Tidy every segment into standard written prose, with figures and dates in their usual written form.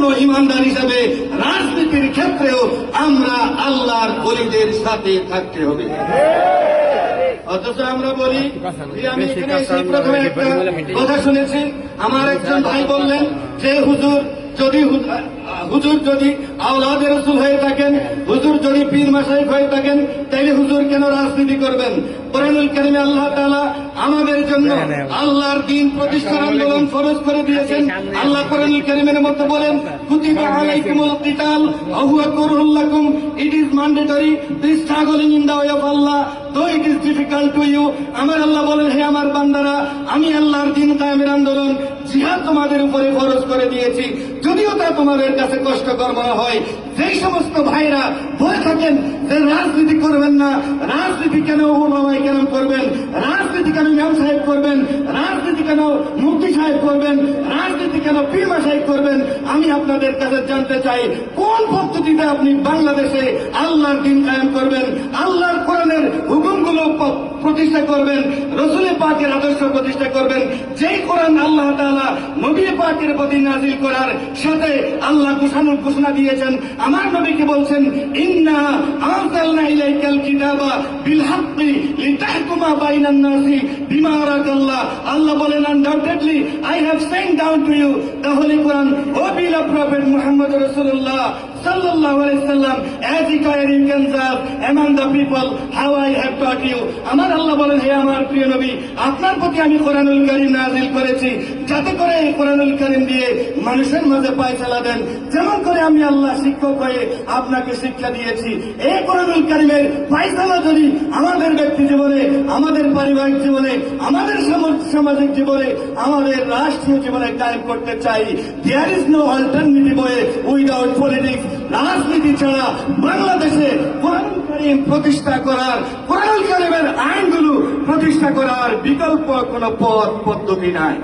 পরিপূর্ণ ঈমানদার হিসাবে রাজনীতির ক্ষেত্রেও আমরা আল্লাহর ওলিদের সাথে থাকতে হবে। অথচ আমরা বলি যে আমি এখানে সেই প্রথমে একটা কথা শুনেছি, আমার একজন ভাই বললেন যে হুজুর যদি আওলাদে রাসূল হয়ে থাকেন, হুজুর যদি পীর মাশাইখ হয়ে থাকেন, তাইলে হুজুর কেন রাজনীতি করবেন? কোরআনুল কারীমে আল্লাহ তাআলা আমাদের জন্য আল্লাহর দ্বীন প্রতিষ্ঠার আন্দোলন ফরজ করে দিয়েছেন। আল্লাহ কোরআনুল কারীমের মধ্যে বলেন, কুতিবা আলাইকুমুল কিতাল ওয়া হুয়া কুরহুল লাকুম, it is mandatory to struggle in the way of Allah though it is difficult to you. আমার আল্লাহ বলেন, হে আমার বান্দারা, আমি আল্লাহর দ্বীন কায়েমের আন্দোলন জিহাদ তোমাদের উপরে ফরজ করে দিয়েছি, যদিও তা তোমাদের কাছে কষ্টকর মনে হয়। যেই সমস্ত ভাইরা বলে থাকেন যে রাজনীতি করবেন না, রাজনীতি কেন ওলামায়ে কেরাম করবেন, রাজনীতি কেন ইমাম সাহেব করবেন, রাজনীতি কেন মুফতি সাহেব করবেন, রাজনীতি কেন পীর মাশাইখ করবেন, আমি আপনাদের কাছে জানতে চাই, কোন পদ্ধতিতে আপনি বাংলাদেশে আল্লাহর দ্বীন কায়েম করবেন, আল্লাহর কোরআনের হুকুমগুলো প্রতিষ্ঠা করবেন, রসুল পাকের আদর্শ প্রতিষ্ঠা করবেন, যেই কোরআন আল্লাহ তাআলা নবী পাকের প্রতি নাযিল করার সাথে আল্লাহ ঘোষণা দিয়েছেন। আমার নবীকে বলছেন, ইন্না আনজালনা ইলাইকাল কিতাবা বিল হাক্কি লিতাহকুমা বাইনান নাসি বিমা আরাকাল্লাহ। আল্লাহ বলেন, undoubtedly I have sent down to you the holy Quran ও বিল প্রফেট মুহাম্মদ রাসূলুল্লাহ sallallahu alaihi wasallam as a you can serve among the people how I have taught you. আমার আল্লাহ বলেন, হে আমার প্রিয় নবী, আপনার প্রতি আমি কোরআনুল কারীম নাযিল করেছি যাতে করে এই কোরআনুল কারীম দিয়ে মানুষের মাঝে ফয়সালা দেন, যেমন করে আমি আল্লাহ শিক্ষক হয়ে আপনাকে শিক্ষা দিয়েছি। এই কোরআনুল কারীমের ফয়সালা যদি আমাদের ব্যক্তি জীবনে, আমাদের পারিবারিক জীবনে, আমাদের সামাজিক জীবনে, আমাদের রাষ্ট্রীয় জীবনে কায়েম করতে চাই, there is no alternative way without politics। রাজনীতি ছাড়া বাংলাদেশে কোরআনুল কারীম প্রতিষ্ঠা করার, কোরআনুল কারীমের আইনগুলো প্রতিষ্ঠা করার বিকল্প কোন পথ পদ্ধতি নাই।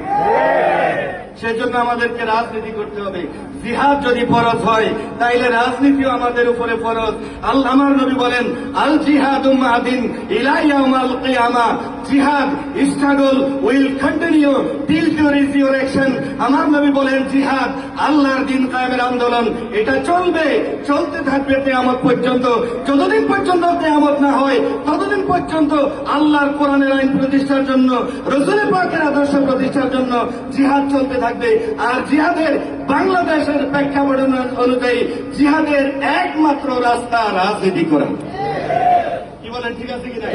সেজন্য আমাদেরকে রাজনীতি করতে হবে। জিহাদ যদি ফরজ হয়, তাইলে রাজনীতিও আমাদের উপরে ফরজ। আল্লাহ আমার নবী বলেন, আল জিহাদু মাদিন ইলা ইয়াউমিল কিয়ামাহ, জিহাদ struggle will continue till to resurrection. আমার নবী বলেন, জিহাদ আল্লাহর দ্বীন কায়েমের আন্দোলন, এটা চলতে থাকবে কিয়ামত পর্যন্ত। যতদিন পর্যন্ত কিয়ামত না হয়, ততদিন পর্যন্ত আল্লাহর কোরআনের আইন প্রতিষ্ঠার জন্য, রাসূল পাকের আদর্শ প্রতিষ্ঠার জন্য জিহাদ চলতে থাকবে। আর জিহাদের বাংলাদেশের প্রেক্ষাপট অনুযায়ী জিহাদের একমাত্র রাস্তা রাজনীতি করা। কি বলেন, ঠিক আছে কিনা?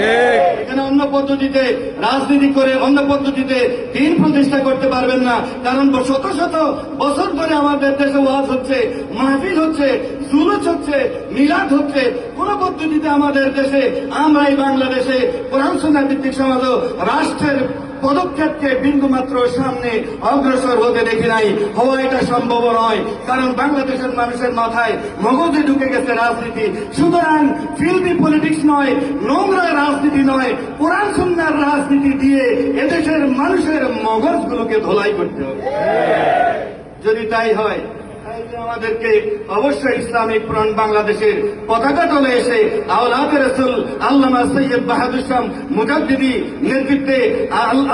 এখানে অন্য পদ্ধতিতে রাজনীতি করে, অন্য পদ্ধতিতে দ্বীন প্রতিষ্ঠা করতে পারবেন না। কারণ শত শত বছর ধরে আমাদের দেশে ওয়াজ হচ্ছে, মাহফিল হচ্ছে, জুলুস হচ্ছে, মিলাদ হচ্ছে, কোন পদ্ধতিতে আমাদের দেশে, আমরা এই বাংলাদেশে কোরআন সুন্নাহ ভিত্তিক সমাজ ও রাষ্ট্রের পদক্ষেপকে বিন্দুমাত্র সামনে অগ্রসর হতে দেখি নাই। হওয়া এটা সম্ভব নয়, কারণ বাংলাদেশের মানুষের মাথায় মগজে ঢুকে গেছে রাজনীতি। সুতরাং ফিল্মি পলিটিক্স নয়, নোংরা রাজনীতি নয়, কোরআন সুন্নাহর রাজনীতি দিয়ে এদেশের মানুষের মগজগুলোকে ধোলাই করতে হবে। যদি তাই হয়, আমাদেরকে অবশ্যই ইসলামিক ফ্রন্ট বাংলাদেশের পতাকা তলে এসে আওলাদে রাসূল আল্লামা সৈয়দ বাহাদুর শাহ মুজাদ্দিদি নেতৃত্বে,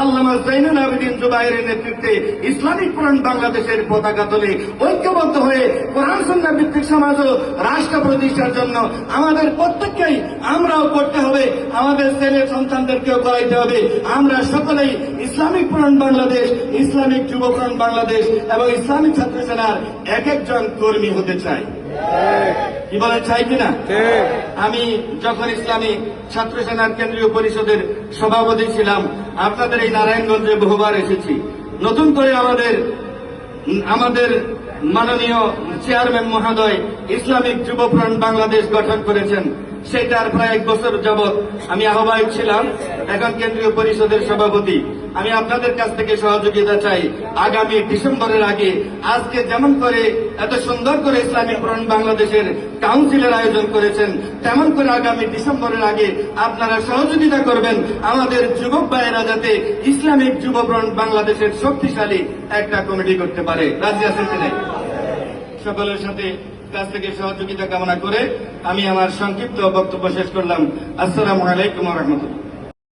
আল্লামা জাইনুল আবেদিন জুবায়েরের নেতৃত্বে ইসলামিক ফ্রন্ট বাংলাদেশের পতাকা তলে ঐক্যবদ্ধ হয়ে কোরআন সুন্নাহ ভিত্তিক সমাজ ও রাষ্ট্র প্রতিষ্ঠার জন্য আমাদের প্রত্যেককেই আমরাও করতে হবে, আমাদের ছেলে সন্তানদেরকেও করাইতে হবে। আমরা সকলেই ইসলামিক ফ্রন্ট বাংলাদেশ, ইসলামিক যুব ফ্রন্ট বাংলাদেশ এবং ইসলামিক ছাত্র সেনার এক একজন কর্মী হতে চাই। কি বলে, চাই কিনা? আমি যখন ইসলামী ছাত্র সেনার কেন্দ্রীয় পরিষদের সভাপতি ছিলাম, আপনাদের এই নারায়ণগঞ্জে বহুবার এসেছি। নতুন করে আমাদের মাননীয় চেয়ারম্যান মহোদয় ইসলামিক যুব ফ্রন্ট বাংলাদেশ গঠন করেছেন। সেটার প্রায় 1 বছর যাবৎ আমি আহ্বায়ক ছিলাম, এখন কেন্দ্রীয় পরিষদের সভাপতি। আমি আপনাদের কাছ থেকে সহযোগিতা চাই। আগামী ডিসেম্বরের আগে, আজকে যেমন করে এত সুন্দর করে ইসলামিক ফ্রন্ট বাংলাদেশের কাউন্সিলের আয়োজন করেছেন, তেমন করে আগামী ডিসেম্বরের আগে আপনারা সহযোগিতা করবেন আমাদের যুবক ভাইয়েরা যাতে ইসলামিক যুব ফ্রন্ট বাংলাদেশের শক্তিশালী একটা কমিটি করতে পারে। রাজি আছেন কিনা? সকলের সাথে কাছ থেকে সহযোগিতা কামনা করে আমি আমার সংক্ষিপ্ত বক্তব্য শেষ করলাম। আসসালামু আলাইকুম ওয়া রাহমাতুল্লাহ।